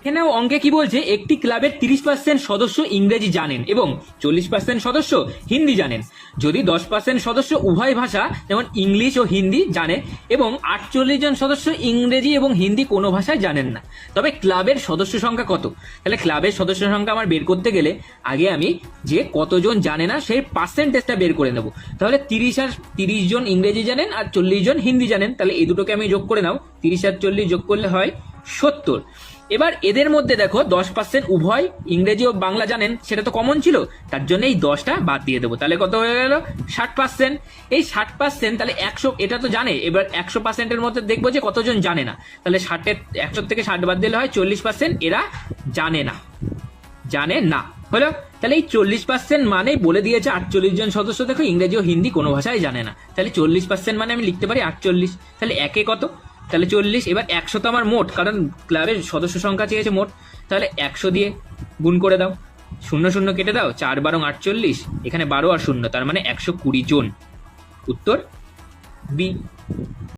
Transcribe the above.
এখানেও অঙ্কে কি বলছে, একটি ক্লাবের 30% সদস্য ইংরেজি জানেন এবং 40% সদস্য হিন্দি জানেন। যদি 10% সদস্য উভয় ভাষা যেমন ইংলিশ ও হিন্দি জানে এবং 48 জন সদস্য ইংরেজি এবং হিন্দি কোনো ভাষায় জানেন না, তবে ক্লাবের সদস্য সংখ্যা কত? তাহলে ক্লাবের সদস্য সংখ্যা আমার বের করতে গেলে আগে আমি যে কতজন জানে না সেই পার্সেন্টেজটা বের করে নেব। তাহলে 30 জন ইংরেজি জানেন আর 40 জন হিন্দি জানেন, তাহলে এই দুটোকে আমি যোগ করে নাও, 30 আর 40 যোগ করলে হয় 70। এবার এদের মধ্যে দেখো 10% উভয় ইংরেজি ও বাংলা জানেন, সেটা তো কমন ছিল, তার জন্য এই 10টা বাদ দিয়ে দেবো। তাহলে কত হয়ে গেল? 60%। এই 60% তাহলে 100, এটা তো জানে, এবার 100%-এর মধ্যে দেখবো যে কতজন জানে না। তাহলে 100 থেকে 60 বাদ দিলে হয় 40%, এরা জানে না, জানে না হলো। তাহলে এই 40% মানেই বলে দিয়েছে 48 জন সদস্য দেখো ইংরেজি ও হিন্দি কোনো ভাষায় জানে না। তাহলে 40% মানে আমি লিখতে পারি 48। তাহলে একে কত? তাহলে 40। এবার 100 তো আমার মোট, কারণ ক্লাবের সদস্য সংখ্যা চেয়েছে মোট, তাহলে 100 দিয়ে গুণ করে দাও, 0 কেটে দাও, 4 12 48, এখানে 12 আর 0, তার মানে 120 জন। উত্তর বি।